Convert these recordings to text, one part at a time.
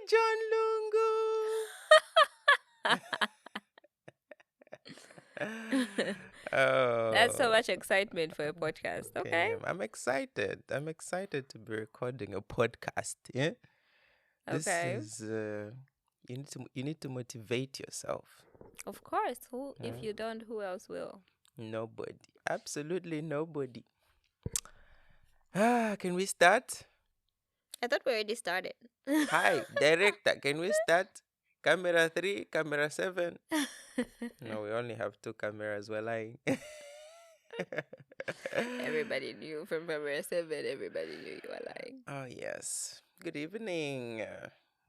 John Lungu. That's so Oh, much excitement for a podcast. Okay. I'm excited. I'm excited to be recording a podcast. Yeah, this Okay. is you need to motivate yourself. Of course. Who, if Yeah? you don't, who else will? Nobody, absolutely nobody. Can we start? I thought we already started. Hi, director. Can we start? Camera 3, camera 7. No, we only have 2 cameras. We're lying. Everybody knew from February 7. Everybody knew you were lying. Oh, yes. Good evening.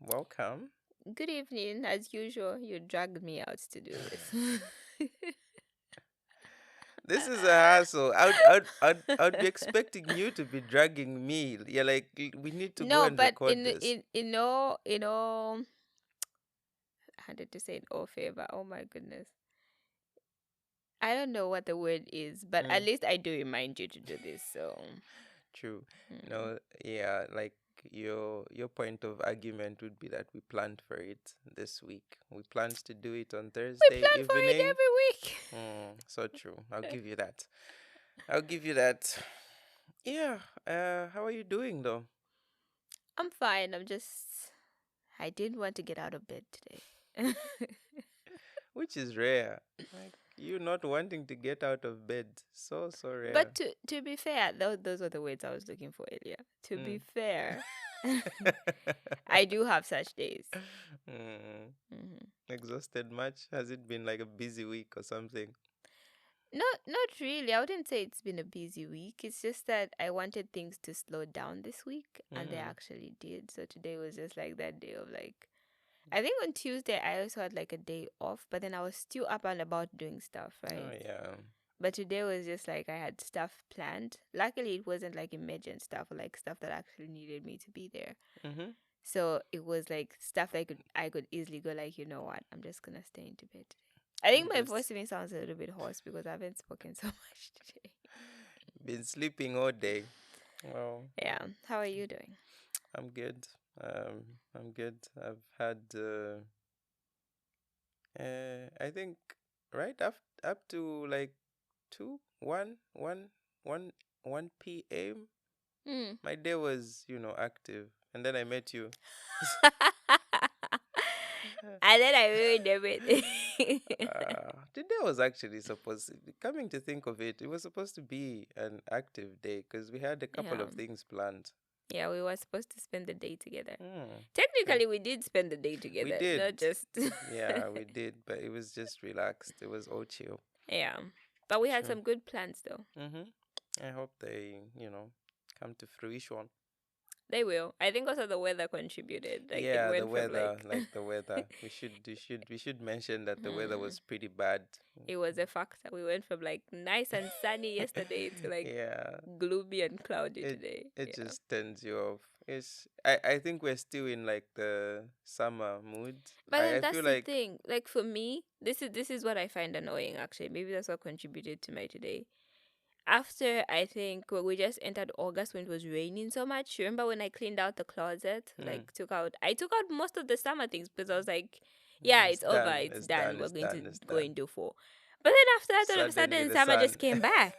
Welcome. Good evening. As usual, you dragged me out to do this. This is a hassle. I'd be expecting you to be dragging me. You're like, we need to go No, and but record this. I had to say in all favor. Oh my goodness. I don't know what the word is, but at Mm, least I do remind you to do this. So, true. mm. No, yeah, like your point of argument would be that we planned for it this week. We planned to do it on We Thursday plan for it evening. every week. So true. I'll give you that. I'll give you that. Yeah. How are you doing though? I'm fine. I didn't want to get out of bed today. Which is rare. Like you not wanting to get out of bed. So rare. But to be fair, those are the words I was looking for earlier. To be Mm. fair, I do have such days. Mm. Hmm. Exhausted much? Has it been like a busy week or something? Not really. I wouldn't say it's been a busy week. It's just that I wanted things to slow down this week, and they Mm. actually did. So today was just like that day of like. I think on Tuesday I also had like a day off, but then I was still up and about doing stuff, Oh right? yeah. But today was just like I had stuff planned. Luckily, it wasn't like emergent stuff or like stuff that actually needed me to be there. Mm-hmm. So it was like stuff that I could easily go like, you know what, I'm just gonna stay into bed today. I think my Just voice even sounds a little bit hoarse because I haven't spoken so much today. been sleeping all day. Well, Yeah. How are you doing? I'm good. I'm good. I've had I think right up to like 2 1 p.m. Mm. My day was, active. And then I met you. And then I ruined everything. Today was actually coming to think of it, it was supposed to be an active day because we had a couple Yeah. of things planned. Yeah, we were supposed to spend the day together. Hmm. Technically, we did spend the day We together, did. not just. Yeah, we did, but it was just relaxed. It was all chill. Yeah. But we had True. some good plans, though. I hope they, come to fruition. They will. I think also the weather contributed. Like it Yeah, the went from weather, like like the weather. We should mention that the weather Hmm. was pretty bad. It was a factor. We went from like nice and sunny yesterday to like Yeah, gloomy and cloudy it today. it Yeah. just turns you off. I think we're still in like the summer mood. But I then feel that's the like thing. Like for me, this is what I find annoying actually. Maybe that's what contributed to my today. After I think we just entered August when it was raining so much. Remember when I cleaned out the closet? mm, Like I took out most of the summer things because I was like, yeah, it's it's over, done, it's it's done. done, We're it's going to done, it's go done. into fall. But then after that, all of a Suddenly sudden, the summer sun. just came back.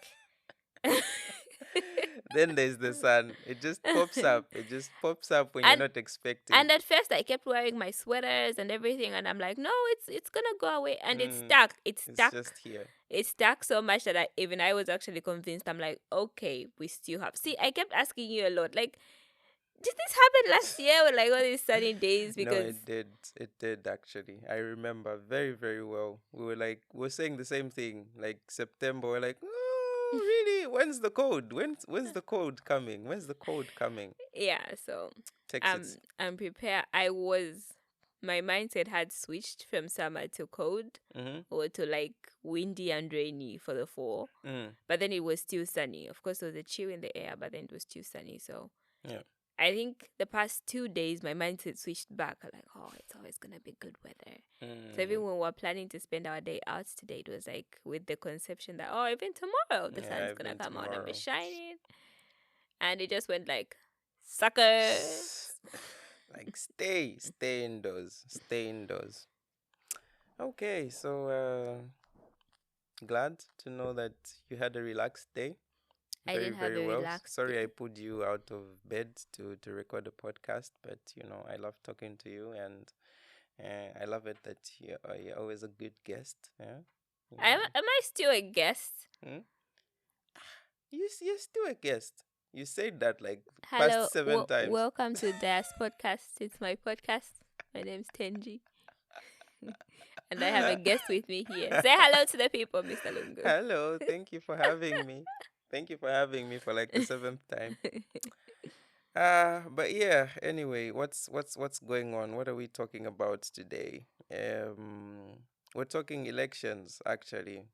Then there's the sun. It just pops up. It just pops up when you're and not expecting. and at first I kept wearing my sweaters and everything, and I'm like, no, it's gonna go away, and it's Mm, stuck. It's it's stuck. just here. It's stuck so much that I was actually convinced. I'm like, okay, we still have. See, I kept asking you a lot, like, did this happen last year with like all these sunny days? No, Because it did. It did actually. I remember very, very well. We were saying the same thing. Like September, we're like, oh, really? When's the code? When's the code coming? When's the code coming? yeah, so Takes its. I'm prepared. My mindset had switched from summer to cold Mm-hmm. or to like windy and rainy for the fall. Mm, But then it was still sunny. Of course, there was a chill in the air, but then it was still sunny. So yeah. I think the past 2 days, my mindset switched back. I'm like, oh, it's always going to be good weather. So Mm, even when we were planning to spend our day out today, it was like with the conception that, oh, even tomorrow, the yeah. sun's going to Even come out and be tomorrow. shining. And it just went like, suckers. Like stay indoors. Stay indoors. Okay, so glad to know that you had a relaxed day. I Very, did have very a well. relaxed Sorry I day. put you out of bed to record a podcast, but I love talking to you, and I love it that you're always a good guest. Yeah. Am I still a guest? Hmm? You're still a guest. You said that like past Hello, 7 times. welcome to Diaspod podcast. It's my podcast. My name's Tenji, and I have a guest with me here. Say hello to the people, Mr. Lungu. Hello, thank you for having me. Thank you for having me for like the seventh time. But yeah, anyway, what's going on? What are we talking about today? We're talking elections actually.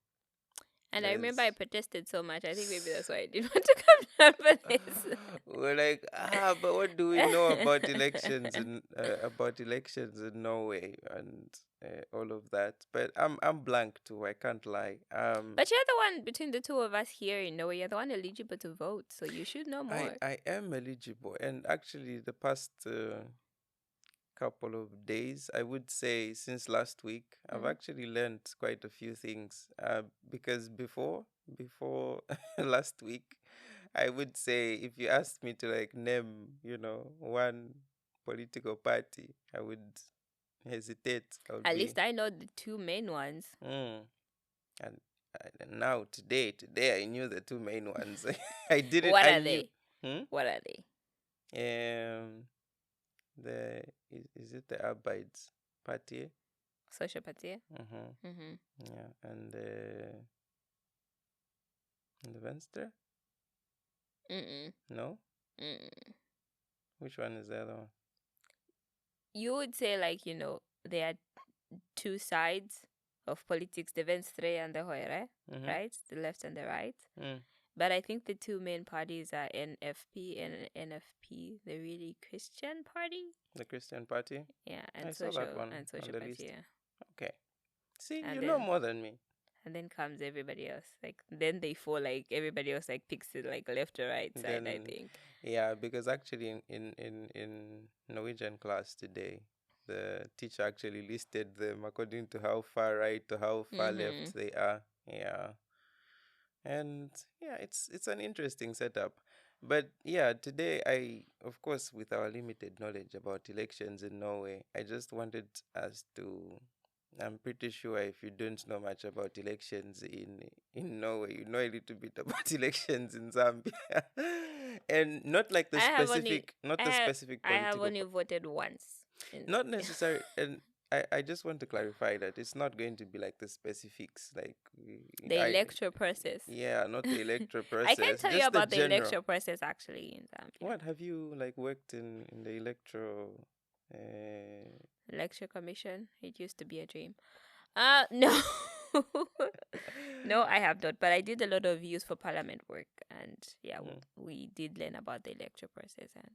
And I remember I There's protested so much. I think maybe that's why I didn't want to come down for this. we're like, but what do we know about elections in Norway and all of that? But I'm blank too. I can't lie. But you're the one between the two of us here in Norway. You're the one eligible to vote, so you should know I more. I am eligible, and actually the past couple of days, I would say since last week, I've Mm. actually learned quite a few things. Because before last week, I would say if you asked me to like name, one political party, I would hesitate. I would At be, least I know the two main ones. mm. and, and now today I knew the two main ones. I didn't. What I are knew. they? What are they? Um, the is it the Abides party? Social party? Mm-hmm. Mm-hmm. Yeah, and the Venstre? Mm-mm. No, Mm-mm. which one is the other one? You would say, like, there are two sides of politics, the Venstre and the Høyre, Mm-hmm. right? The left and the right. Mm. But I think the two main parties are NFP and NFP, the really Christian party. The Christian Party. Yeah, I and saw that social one and on social the party, list. yeah. Okay. See, And you know then more than me. and then comes everybody else. Like then they fall like everybody else like picks it like left or right side, I Then, think. yeah, because actually in Norwegian class today, the teacher actually listed them according to how far right to how far Mm-hmm. left they are. Yeah. And yeah, it's an interesting setup. But yeah, today of course, with our limited knowledge about elections in Norway, I just wanted us to. I'm pretty sure if you don't know much about elections in Norway, you know a little bit about elections in Zambia, and not like the I have only specific, not I the have specific I have political. only voted once in Not Zambia. necessary, and I just want to clarify that it's not going to be like the specifics, like The I electoral process. yeah, not the electoral I can process, tell you just the about the general. electoral process actually in Zambia. What have you like worked in the electoral? Uh, Electoral commission. It used to be a dream. No. No, I have not, but I did a lot of youth for parliament work, and yeah, mm, we did learn about the electoral process, and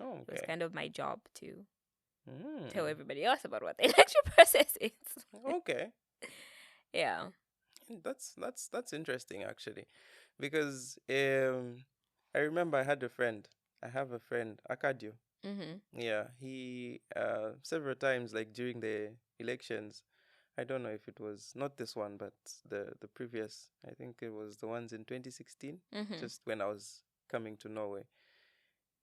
oh, it was okay. kind of my job to tell Mm, everybody else about what the electoral process is. okay. Yeah. That's interesting actually, because I remember I had a friend. I have a friend, Akadio. Mhm. Yeah, he several times like during the elections. I don't know if it was not this one, but the previous. I think it was the ones in 2016, Mhm. just when I was coming to Norway.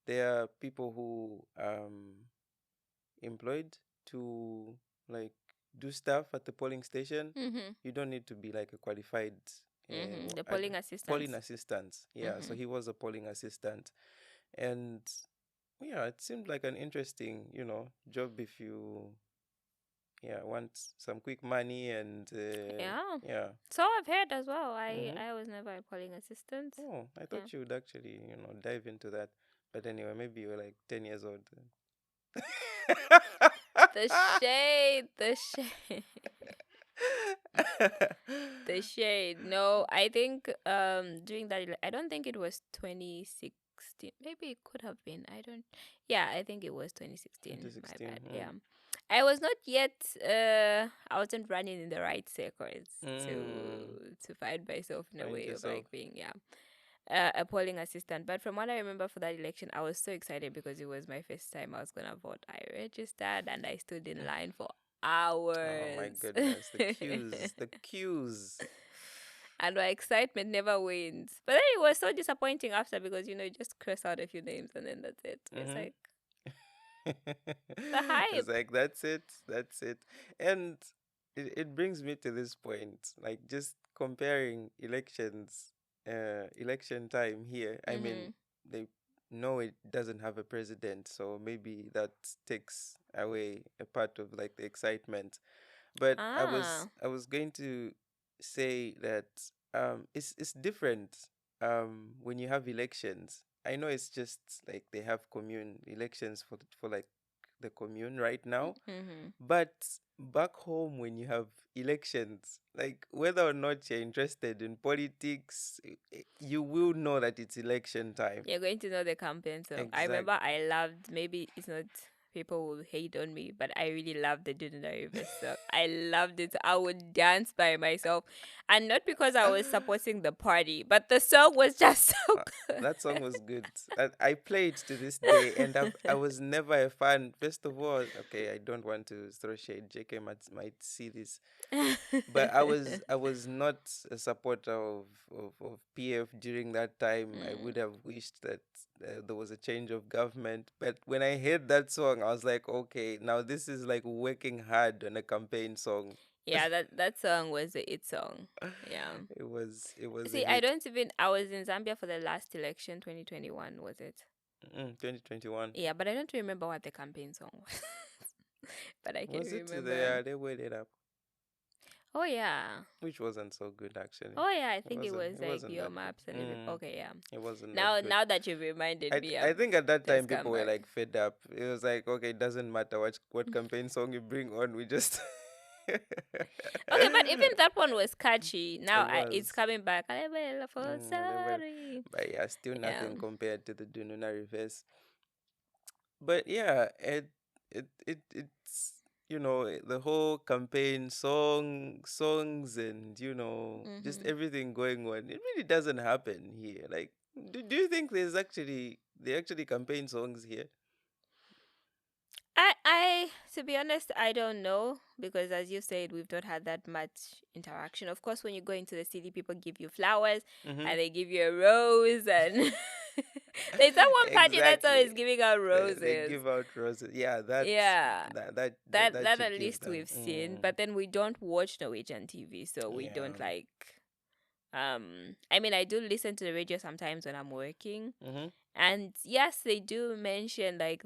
There are people who employed to like do stuff at the polling station. Mhm. You don't need to be like a qualified Mhm. The I polling don't, polling assistants. assistant. Yeah, so Mhm. he was a polling assistant, and yeah, it seemed like an interesting, job if you want some quick money and Yeah. yeah. So I've heard as well. I Mm-hmm. I was never a polling assistant. Oh, I Yeah. thought you would actually, dive into that. But anyway, maybe you were like 10 years old. The shade, the shade. The shade. No, I think during that I don't think it was 2016. Maybe it could have been. I don't. Yeah, I think it was 2016. My 2016. bad. Yeah. I was not yet I wasn't running in the right circles Mm. to find myself in a Find way of yourself. like being, yeah. a polling assistant. But from what I remember for that election, I was so excited because it was my first time I was gonna vote. I registered and I stood in line for Oh my hours. goodness, the queues, the queues. And my excitement never wins. But then it was so disappointing after because you just cross out a few names and then that's it. It's Mm-hmm. like the hype. It's like that's it. And it brings me to this point, like just comparing elections, election time here. I mean, Mhm. they know it doesn't have a president, so maybe that takes away a part of like the excitement. But I was Ah. I was going to say that it's different when you have elections. I know it's just like they have commune elections for like the commune right now, Mhm. but back home when you have elections, like whether or not you're interested in politics, you will know that it's election time. You're going to know the campaign song. I Exact. remember I loved, maybe it's not, people will hate on me, but I really loved the Duduna Rivers song. I loved it. I would dance by myself. And not because I was supporting the party, but the song was just so Uh, good. that song was good. I play it to this day, and I was never a fan. First of all, okay, I don't want to throw shade. JK might see this, but I was not a supporter of PF during that time. I Mm. would have wished that there was a change of government. But when I heard that song, I was like, okay, now this is like working hard on a campaign song. Yeah, that song was a it song. Yeah. It was a See, I hit. don't even, I was in Zambia for the last election, 2021, was it? 2021. Yeah, but I don't remember what the campaign song was. But I can Was it remember. they waited it up, Oh, yeah. which wasn't so good actually. Oh yeah, I It think it wasn't. was It like wasn't your that good. maps and everything. Okay, yeah. It wasn't that Now good. now that you've reminded me, I think at that time just come people were back. like fed up. It was like, okay, it doesn't matter what campaign song you bring on, we just Okay, but even that one was catchy. Now it it's was. coming back. I will for They were, sorry. but yeah, still Yeah. nothing compared to the Dununa reverse. But yeah, it's the whole campaign songs and just Mhm. everything going on. It really doesn't happen here. Like, do you think they actually campaign songs here? I to be honest, I don't know because as you said, we've not had that much interaction. Of course, when you go into the city, people give you flowers Mm-hmm. and they give you a rose, and there's that one party that's Exactly. always giving out They roses. give out roses. Yeah, Yeah, that that that should at give least them. we've seen, but then we don't watch Norwegian TV, so we Yeah. don't like. I mean, I do listen to the radio sometimes when I'm working, Mm-hmm. and yes, they do mention like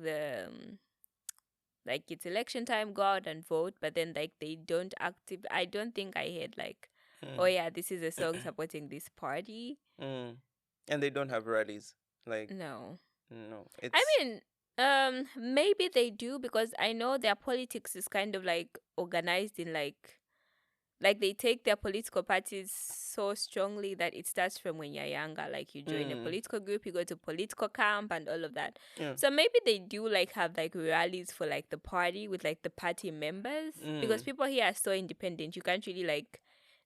like it's election time, go out and vote, but then like they don't active. I don't think I heard like, oh Mm. yeah, this is a song supporting this party. Mm. And they don't have rallies. Like, No, no, I it's. mean, maybe they do because I know their politics is kind of like organized in like they take their political parties so strongly that it starts from when you're younger. Like you join a Mm. political group, you go to political camp and all of that. Yeah. So maybe they do like have like rallies for like the party with like the party members because Mm. people here are so independent. You can't really like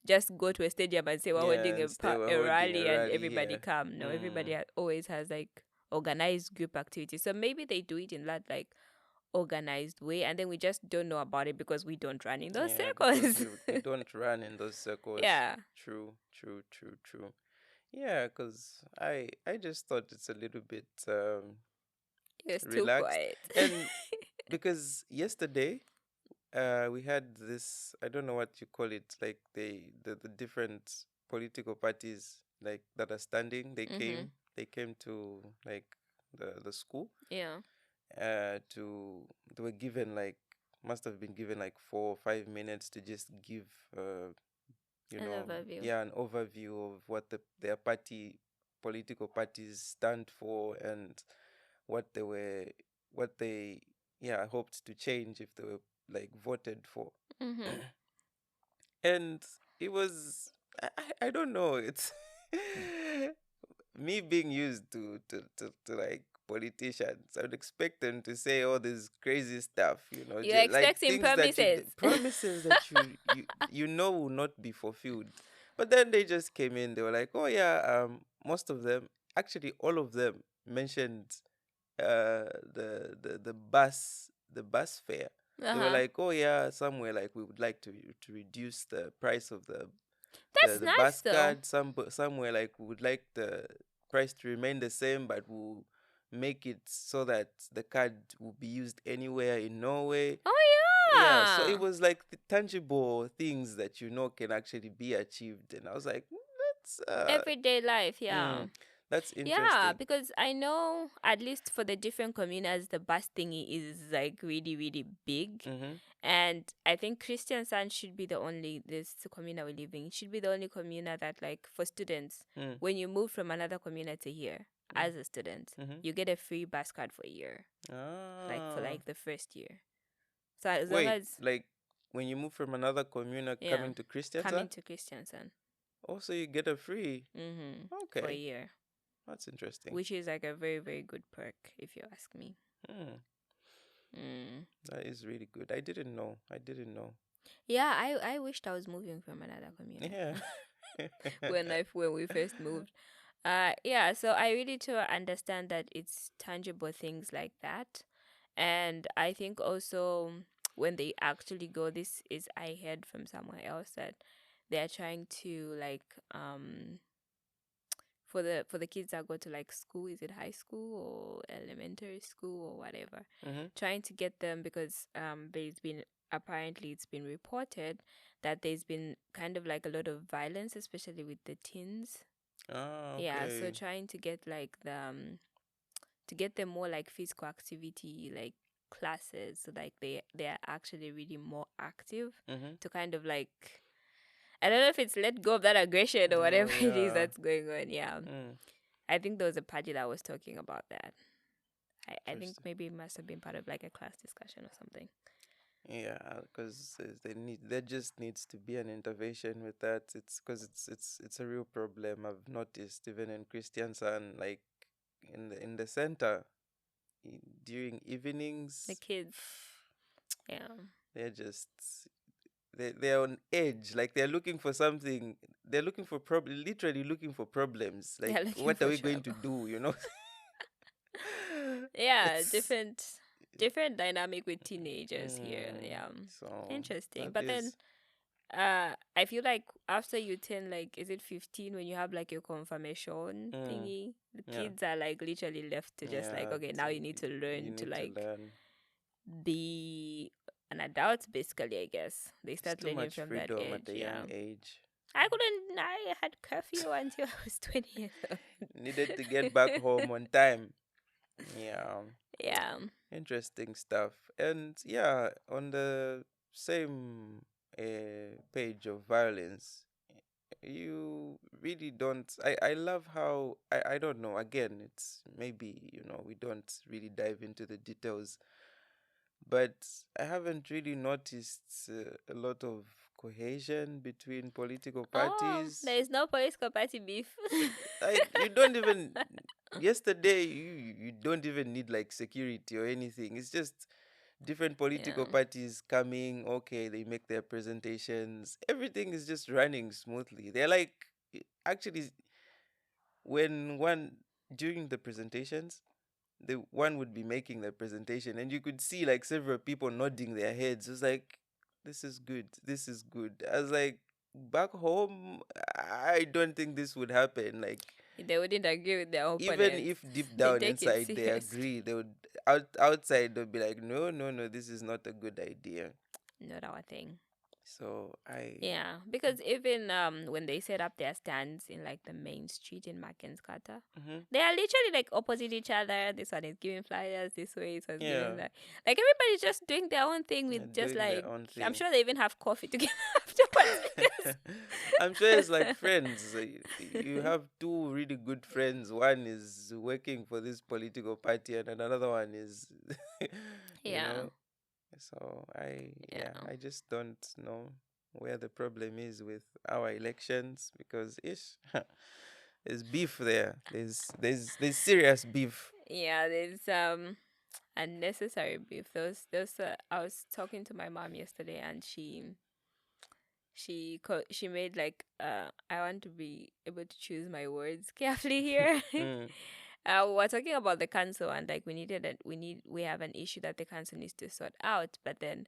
just go to a stadium and say we're Yeah, holding and they were a holding a rally and rally everybody here. come. No, everybody Mm. always has like organized group activities. So maybe they do it in that like organized way and then we just don't know about it because we don't run in those Yeah, because circles. we don't run in those circles. Yeah. True, true, true, true. Yeah, because I just thought it's a little bit It's too relaxed, quiet. and because yesterday we had this, I don't know what you call it, like the different political parties like that are standing. They Mhm. came to like the school Yeah. to they were given like must have been given like 4 or 5 minutes to just give An overview. yeah, an overview of what their political parties stand for, and what they were what they yeah hoped to change if they were like voted for. Mhm. And it was I don't know, it's me being used to like politicians. I would expect them to say all this crazy stuff, You're like expecting things that promises. promises that you know will not be fulfilled. But then they just came in. They were like, "Oh yeah, most of them, actually, all of them mentioned the bus fare. They were Uh-huh. like, "Oh yeah, somewhere like we would like to reduce the price of That's the nice bus though. card. Somewhere like we would like the price to remain the same, but we'll make it so that the card will be used anywhere in Norway." Oh Yeah, so it yeah. was like the tangible things that can actually be achieved, and I was like, that's Everyday life, yeah. mm, that's Yeah, interesting. because I know at least for the different communas, the bus thingy is like really, really big. Mm-hmm. And I think Christiansand should be the only, this communa we live in, should be the only communa that, like, for students, Mm, when you move from another communa to here mm, as a student, mm-hmm. you get a free bus card for a year, like for Ah, like the first year. So as long wait, as, like when you move from another commune yeah, coming to Christiansa, coming to Christiansand, also you get a free. for a Okay, year, that's interesting. which is like a very, very good perk, if you ask me. Hmm, Mm. that is really good. I didn't know. I didn't know. Yeah, I wished I was moving from another commune Yeah. when we first moved. Yeah, so I really to understand that it's tangible things like that. And I think also when they actually go, this is I heard from somewhere else that they are trying to like for the kids that go to like school, is it high school or elementary school or whatever, Mm-hmm. trying to get them because there's been apparently it's been reported that there's been kind of like a lot of violence, especially with the teens. Ah, Yeah, so okay. trying to get like the to get them more like physical activity like classes, so like they are actually really more active Mm-hmm. to kind of like, I don't know if it's let go of that aggression or Oh whatever it is yeah. that's going on. Yeah. Mm, I think there was a party that was talking about that. I think interesting. maybe it must have been part of like a class discussion or something. Yeah, because there just needs to be an intervention with that. It's because it's a real problem. I've noticed even in Christiansan, like in the center during The evenings, kids, yeah, they're just they're on edge. Like they're looking for something. They're looking for literally looking for problems. Like they're looking what are for we going to trouble. do? You know, Yeah, it's different dynamic with teenagers here. mm, Yeah, so interesting. that But then is I feel like after you turn like, is it 15 when you have like your confirmation mm, thingy, the yeah. kids are like literally left to just like, Yeah, okay, now you need to you learn to need to like learn. be an adult basically, I guess. They It's start too learning much from that freedom at age, a yeah. young age. I had curfew until I was 20 years old. Needed to get back home on time. Yeah, Yeah. interesting stuff. And yeah, on the same page of violence, you really don't. I love how, I don't know, again, it's maybe, we don't really dive into the details, but I haven't really noticed a lot of cohesion between political Oh, there parties. is no political party beef. Like you don't even yesterday you don't even need like security or anything. It's just different political Yeah. parties coming. Okay, they make their presentations. Everything is just running smoothly. They're like actually when one during the presentations the one would be making the presentation and you could see like several people nodding their heads. It was like, this is good, this is good. I was like, back home I don't think this would happen. Like They wouldn't agree with their even opponents. if deep They down take it inside they seriously. agree, they would outside they'll be like, no, no, no, this is not a good idea. Not our thing. So I Yeah, because even when they set up their stands in like the main street in Mackenskata, hmm they are literally like opposite each other. This one is giving flyers this way, this one's yeah, giving that. Like everybody's just doing their own thing they're with just doing their like, own I'm thing. sure they even have coffee together afterwards because I'm sure it's like friends. You have two really good friends. One is working for this political party, and another one is, you yeah, know. So yeah, yeah. I just don't know where the problem is with our elections because ish, there's beef there. There's serious beef. Yeah, there's unnecessary beef. Those I was talking to my mom yesterday and she made like I want to be able to choose my words carefully here. Mm. We're talking about the council, and like we have an issue that the council needs to sort out, but then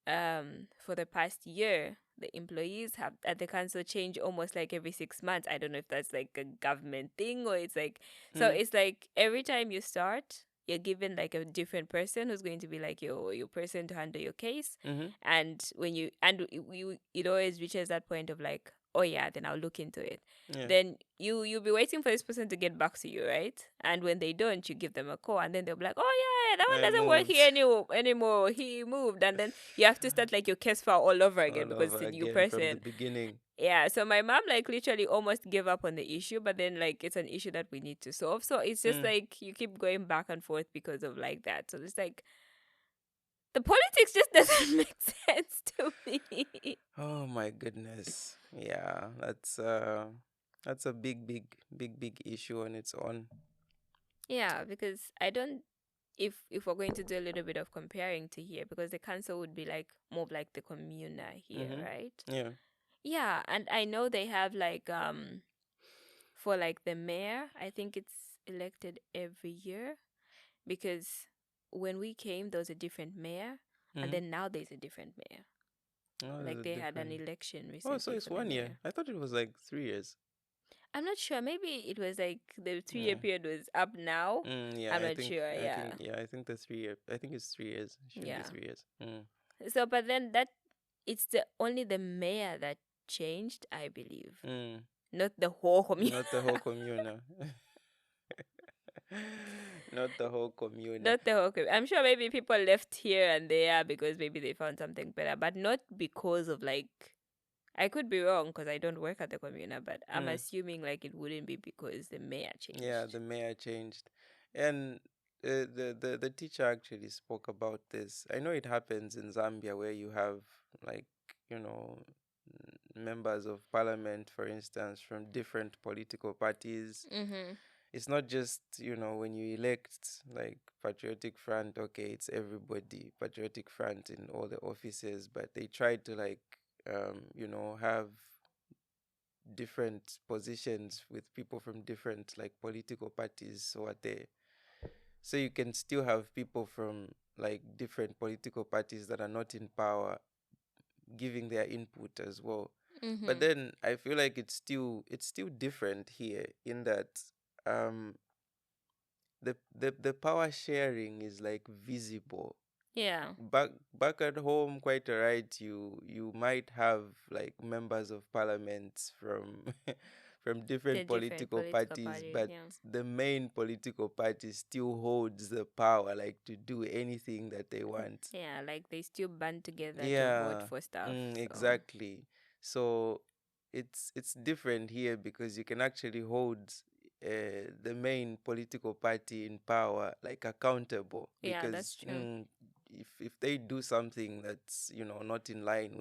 for the past year the employees have at the council change almost like every 6 months. I don't know if that's like a government thing or it's like so Mm. it's like every time you start you're given like a different person who's going to be like your person to handle your case. Mm-hmm. And when you and you it always reaches that point of like, oh yeah, then I'll look into it. Yeah. Then you'll be waiting for this person to get back to you, right? And when they don't, you give them a call and then they'll be like, oh yeah, that one I doesn't work moved here anymore, he moved. And then you have to start like your case file all over again all because over it's a new again from the person. beginning. Yeah, so my mom like literally almost gave up on the issue, but then like it's an issue that we need to solve. So it's just like you keep going back and forth because of like that. So it's like the politics just doesn't make sense to me. Oh my goodness. Yeah, that's a big issue on its own. Yeah, because I don't if we're going to do a little bit of comparing to here, because the council would be like more of like the communa here, Mm-hmm. right? Yeah. Yeah, and I know they have like for like the mayor, I think it's elected every year because when we came there was a different mayor and Mm-hmm. then now there's a different mayor. Oh, there's Like a they had an different. election Oh, so recently it's for the 1 year. mayor. I thought it was like 3 years. I'm not sure. Maybe it was like the 3 year Yeah. period was up now. Yeah, I'm not sure. Yeah. I think the 3 year. I think it's 3 years. It should be Yeah. 3 years. Mm. So, but then that it's the only the mayor that changed, I believe, Mm. not the whole community. Not the whole commune. Not the whole commune. Not the whole. I'm sure maybe people left here and there because maybe they found something better, but not because of like. I could be wrong because I don't work at the comuna, but I'm Mm. assuming like it wouldn't be because the mayor Yeah, changed. the mayor changed, and the teacher actually spoke about this. I know it happens in Zambia where you have like you know members of parliament, for instance, from different political parties. Mm-hmm. It's not just when you elect like Patriotic Front, okay, it's everybody Patriotic Front in all the offices, but they try to like have different positions with people from different like political parties so what they so you can still have people from like different political parties that are not in power giving their input as well. But Mm-hmm. then I feel like it's still different here in that um the power sharing is like visible. Yeah. Back at home, quite alright, you might have like members of parliament from from The different different political political parties, parties. but Yeah. the main political party still holds the power like to do anything that they want. Yeah, like they still band together to vote Yeah, for stuff. So exactly. So it's different here because you can actually hold the main political party in power like accountable yeah, that's because true. if they do something that's not in line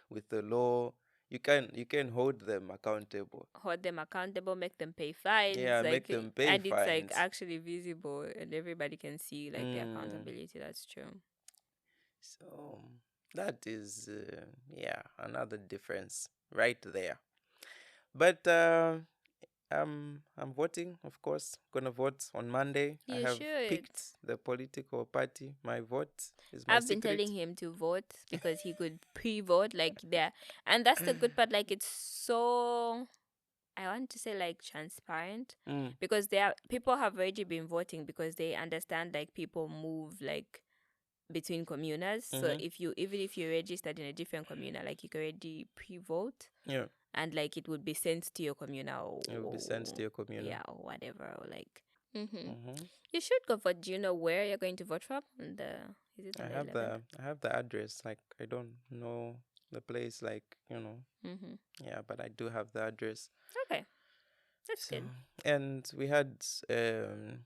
with the law, you can hold them accountable. Hold them accountable, make them pay fines, Yeah, make like them pay and it's like fines. actually visible and everybody can see like the Mm. accountability. That's true. So that is yeah, another difference right there. But I'm voting, of course. Gonna vote on Monday. I You have should. picked the political party. My vote is my I've been telling secret. him to vote because he could pre-vote like there, and that's the good part. Like it's so I want to say like transparent Mm, because there are, people have already been voting because they understand like people move like between communas. So mm-hmm. if you even if you registered in a different communa, like you can already pre-vote Yeah, and like it would be sent to your communa it will be sent to your communal. yeah or whatever or like. Mm-hmm. Mm-hmm. You should go vote. Do you know where you're going to vote from? On the is it I on the have 11th? the address. Like I don't know the place. Like Mm-hmm. yeah, but I do have the address. Okay, that's So good. and um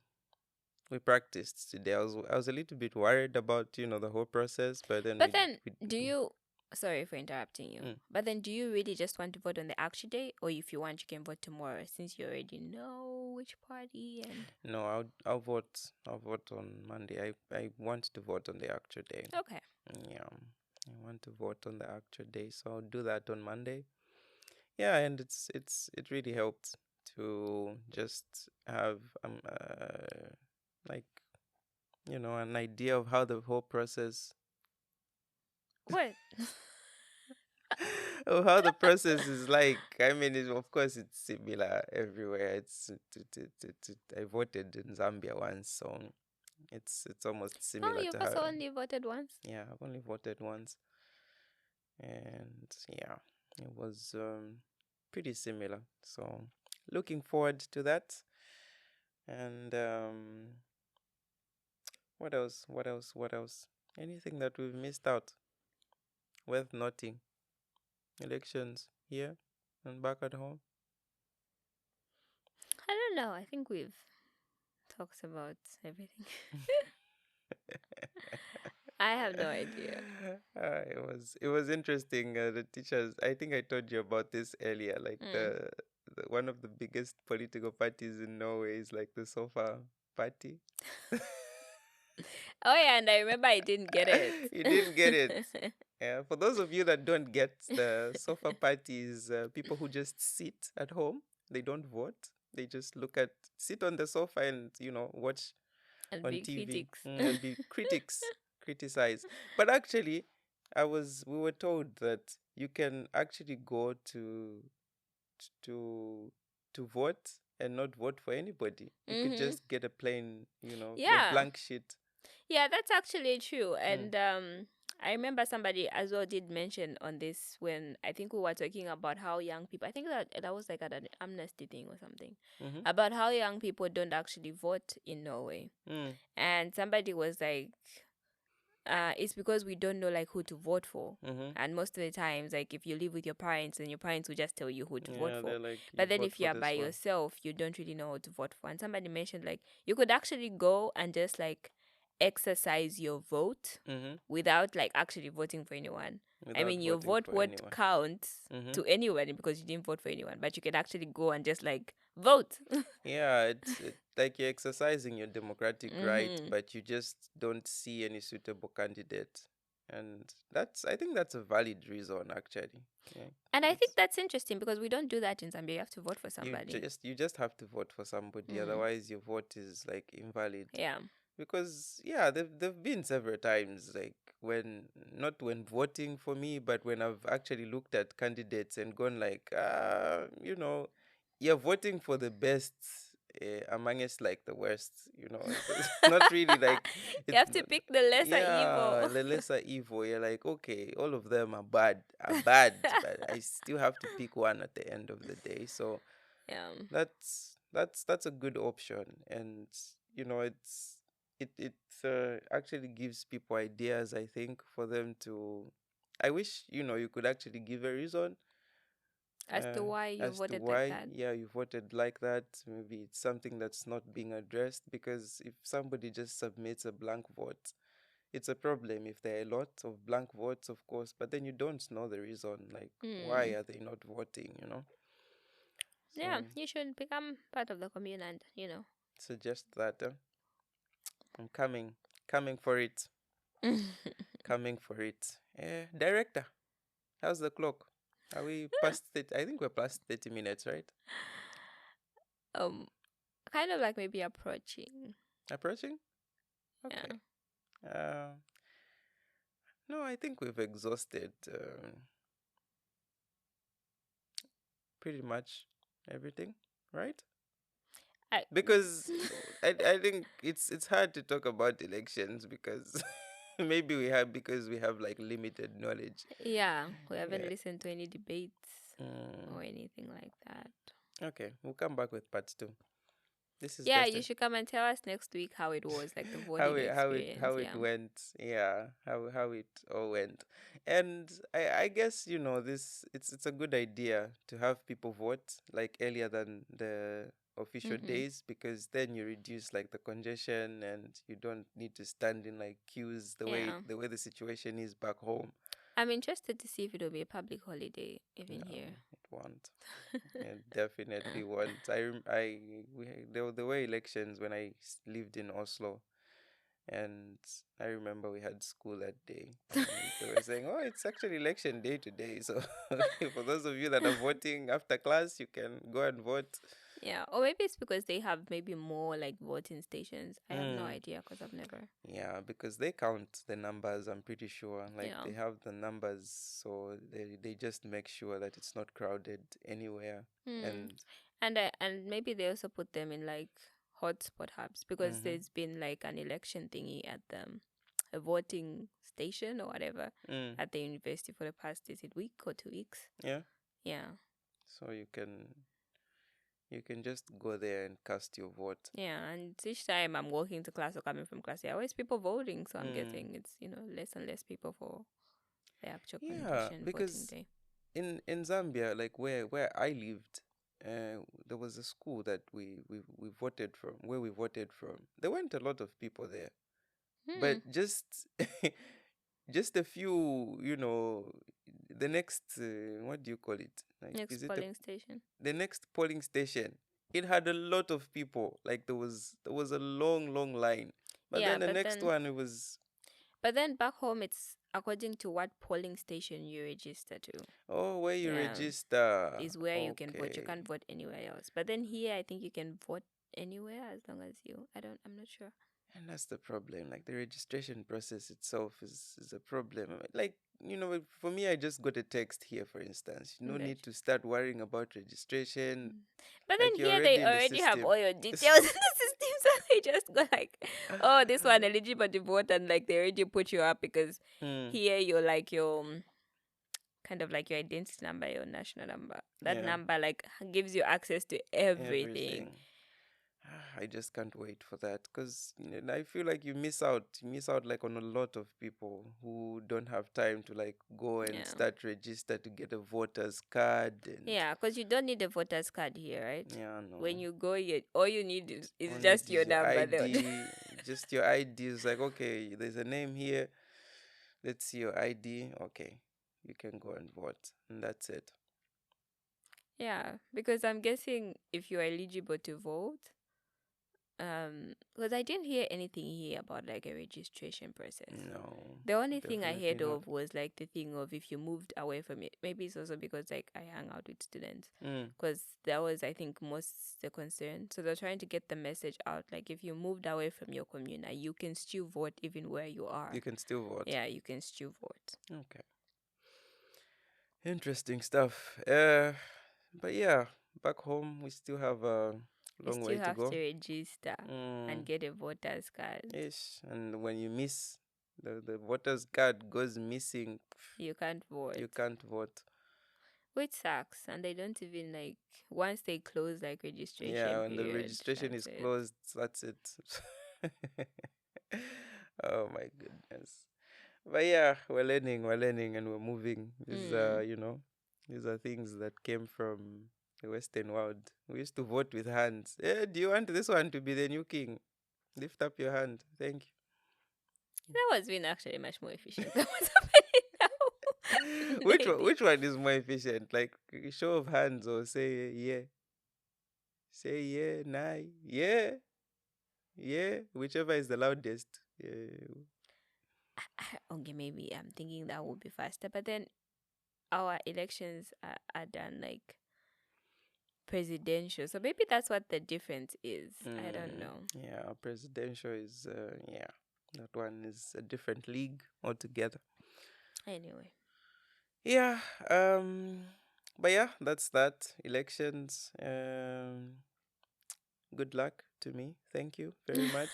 we practiced today. I was a little bit worried about the whole process, but then But then, we do you? Sorry for interrupting you. mm. But then, do you really just want to vote on the actual day, or if you want, you can vote tomorrow, since you already know which party and? No, I'll vote. I'll vote on Monday. I want to vote on the actual day. Okay. Yeah, I want to vote on the actual day, so I'll do that on Monday. Yeah, and it really helped to just have like an idea of how the whole process What? of how the process is like. I mean, of course, it's similar everywhere. I voted in Zambia once, so it's almost Oh, similar you've to how. also only voted once. Yeah, I've only voted once, and yeah, it was pretty similar. So looking forward to that. And what else? What else? What else? Anything that we've missed out worth noting? Elections here and back at home. I don't know. I think we've talked about everything. I have no idea. It was interesting. The teachers. I think I told you about this earlier. Like Mm. the one of the biggest political parties in Norway is like the Sofa Party. Oh yeah, and I remember I didn't get it. You didn't get it. Yeah, for those of you that don't get, the Sofa Party is people who just sit at home. They don't vote. They just sit on the sofa and watch And on big TV, critics. and be critics, criticize. But actually, we were told that you can actually go to to vote and not vote for anybody. You could Mm-hmm. just get a plain, a Yeah. blank sheet. Yeah, that's actually true. Mm. And I remember somebody as well did mention on this when I think we were talking about how young people, I think that was like at an amnesty thing or something, Mm-hmm. about how young people don't actually vote in Norway. Mm. And somebody was like, it's because we don't know like who to vote for. Mm-hmm. And most of the times, like if you live with your parents, and your parents will just tell you who to vote Yeah, for. they're like, you But then vote if you for are by this one. yourself, you don't really know who to vote for. And somebody mentioned like you could actually go and just like exercise your vote Mm-hmm. without like actually voting for anyone. I Without mean, your voting vote for won't anyone. count Mm-hmm. to anyone because you didn't vote for anyone, but you can actually go and just like vote. Yeah, like you're exercising your democratic right, Mm-hmm. but you just don't see any suitable candidate, and I think that's a valid reason actually. Yeah, And I think it's that's interesting because we don't do that in Zambia. You have to vote for somebody. you just have to vote for somebody, Mm. otherwise your vote is like invalid. Yeah. Because yeah, there've been several times like when not when voting for me, but when I've actually looked at candidates and gone like you're voting for the best amongst like the worst. It's not really like You it's have to pick the lesser yeah, evil. the lesser evil. You're like, okay, all of them are bad, but I still have to pick one at the end of the day. So Yeah. that's a good option, and it actually gives people ideas, I think, for them to. I wish you could actually give a reason As to why you as to voted like why, that. yeah, you voted like that. Maybe it's something that's not being addressed, because if somebody just submits a blank vote, it's a problem if there are a lot of blank votes, of course, but then you don't know the reason, like why Hmm. are they not voting. Yeah, So you should become part of the commune and. suggest that. I'm coming for it, coming for it. Director, how's the clock? Are we past it? I think we're past 30 minutes, right? um, kind of like maybe approaching. Approaching? Yeah. Okay. Uh, no, I think we've exhausted pretty much everything, right? I, Because I think it's hard to talk about elections because maybe we have like limited knowledge. yeah, we haven't Yeah. listened to any debates Mm, or anything like that. okay, we'll come back with part 2. This is Yeah, just you should come and tell us next week how it was, like the how voting it how it experience. how it Yeah. went. Yeah, how it all went. And I guess this it's a good idea to have people vote like earlier than the official Mm-hmm. days, because then you reduce like the congestion and you don't need to stand in like queues Yeah. the way the situation is back home. I'm interested to see if it'll be a public holiday even No, here. it won't. It definitely won't. There were elections when I lived in Oslo, And I remember we had school that day, and they were saying, "Oh, it's actually election day today. So for those of you that are voting after class, you can go and vote." Yeah, or maybe it's because they have maybe more like voting stations. I have no Mm. idea because I've never. Yeah, because they count the numbers, I'm pretty sure. Like Yeah. they have the numbers, so they just make sure that it's not crowded anywhere. Hmm. And And maybe they also put them in like hotspot hubs because mm-hmm, there's been like an election thingy at a voting station or whatever mm, at the university for the past, is it week or 2 weeks? yeah, Yeah. so you can just go there and cast your vote. Yeah, and each time I'm walking to class or coming from class, there are always people voting. So I'm Mm. guessing it's, less and less people for the actual Yeah, convention voting because day. in Zambia, like where I lived, there was a school that we voted from, where we voted from. There weren't a lot of people there, Hmm. but just just a few, the next, what do you call it? Like, Next is it polling station. the next polling station? It had a lot of people. Like there was a long, long line. But Yeah, then the but next then one, it was, but then back home it's according to what polling station you register to. oh, where you Yeah, register. is where you can vote. You Okay. can't vote anywhere else. But then here I think you can vote anywhere as long as I'm not sure. And that's the problem. Like the registration process itself is a problem. Like, for me, I just got a text here, for instance. No need Imagine. to start worrying about registration. But Like then you're here they already in the already have system. all your details in the system, so they just go like, "Oh, this one eligible to vote," and like they already put you up because Hmm. here you're like your kind of like your identity number, your national number. That Yeah. number like gives you access to everything. Everything. I just can't wait for that because I feel like you miss out. You miss out like on a lot of people who don't have time to like go and Yeah. start register to get a voter's card and Yeah, because you don't need a voter's card here, right? yeah, no. When you go, all you need is Only just it is your your number. ID, just your ID is like, okay, there's a name here. Let's see your ID. Okay, you can go and vote, and that's it. Yeah, because I'm guessing if you're eligible to vote, because I didn't hear anything here about like a registration process. No, The only thing I definitely heard not. of was like the thing of if you moved away from it. Maybe it's also because like I hang out with students, Mm, because that was I think most the concern. So they're trying to get the message out. Like if you moved away from your community, you can still vote even where you you are. can still vote. Yeah, you can still vote. Okay, interesting stuff. But yeah, back home we still have a You long way still to have go. to register Mm, and get a voter's card. ish, and when you miss the voter's card goes missing, You can't vote, you can't vote. which sucks. And they don't even like once they close like registration Yeah, when the period. registration That's is it. closed, that's it. Oh my goodness. But yeah, we're learning, and we're moving. Mm. These are things that came from the Western world. We used to vote with hands. Do you want this one to be the new king? Lift up your hand. Thank That was been actually much more efficient than what's happening you. now. which They one, did. which one is more efficient? Like a show of hands or say yeah? Say yeah, nah, yeah, yeah. Whichever is the loudest. Yeah. Okay, maybe I'm thinking that would be faster, but then our elections are done like presidential, so maybe that's what the difference is. I don't know. Yeah, presidential is yeah, that one is a different league altogether. Anyway, Yeah, but yeah, that's that. Elections. Good luck to me. Thank you very much.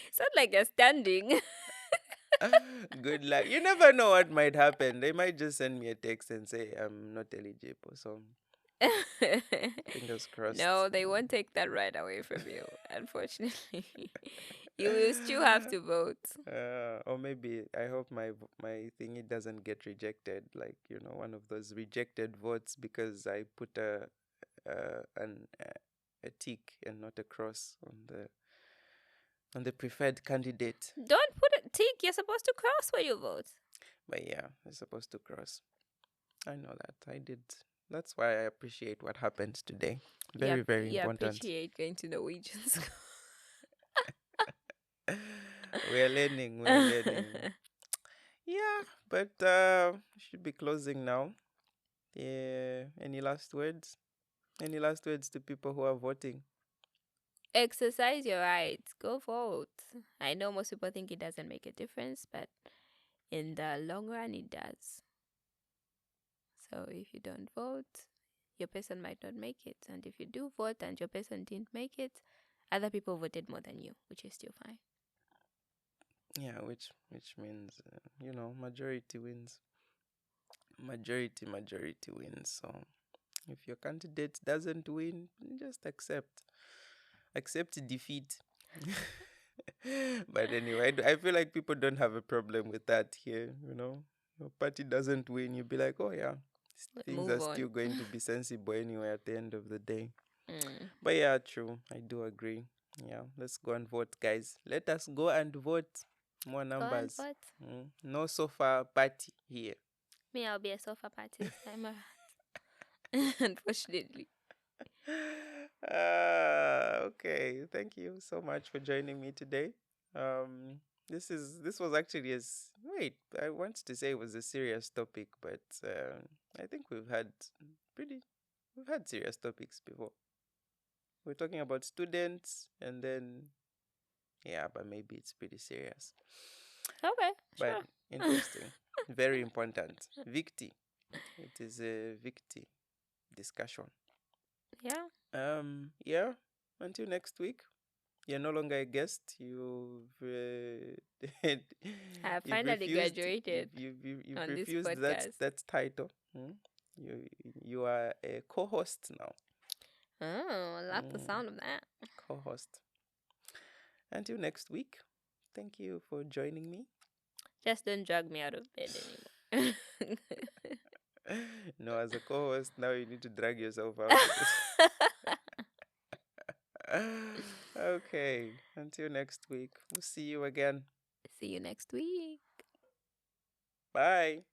it's not like you're standing. Good luck. You never know what might happen. They might just send me a text and say I'm not eligible. So fingers crossed. No, they won't take that right away from you, unfortunately. You will still have to vote. Or maybe I hope my thingy doesn't get rejected, like one of those rejected votes because I put a tick and not a cross on the preferred candidate. Don't put a tick. You're supposed to cross when you vote. But yeah, I'm supposed to cross. I know that I did. That's why I appreciate what happened today. Very, very You important. appreciate going to Norwegian school. We're learning. We're learning. Yeah, but we should be closing now. Yeah. Any last words? Any last words to people who are voting? Exercise your rights. Go vote. I know most people think it doesn't make a difference, but in the long run, it does. So if you don't vote, your person might not make it. And if you do vote and your person didn't make it, other people voted more than you, which is still fine. Yeah, which means majority wins. Majority wins. So if your candidate doesn't win, just accept defeat. But anyway, I feel like people don't have a problem with that here. Your party doesn't win, you'll be like, oh yeah, things Move are on. still going to be sensible anyway at the end of the day. Mm. But yeah, true, I do agree. Yeah, let's go and vote, guys. Let us go and vote. More Go and numbers. vote. No sofa party here. Me, I'll be a sofa party this time around. Unfortunately. Okay, thank you so much for joining me today. This was actually I wanted to say it was a serious topic, but I think we've had serious topics before. We're talking about students, and then yeah, but maybe it's pretty serious. Okay, But sure. interesting, very important. Victi, it is a Victi discussion. Yeah. Yeah. Until next week. You're no longer a guest. I You've finally refused. Graduated You've on this refused podcast. that title. You you are a co-host now. Oh, I like the Mm, sound of that. co-host. Until next week. Thank you for joining me. Just don't drag me out of bed anymore. No, as a co-host, now you need to drag yourself out. Okay. Until next week. We'll see you again. See you next week. Bye.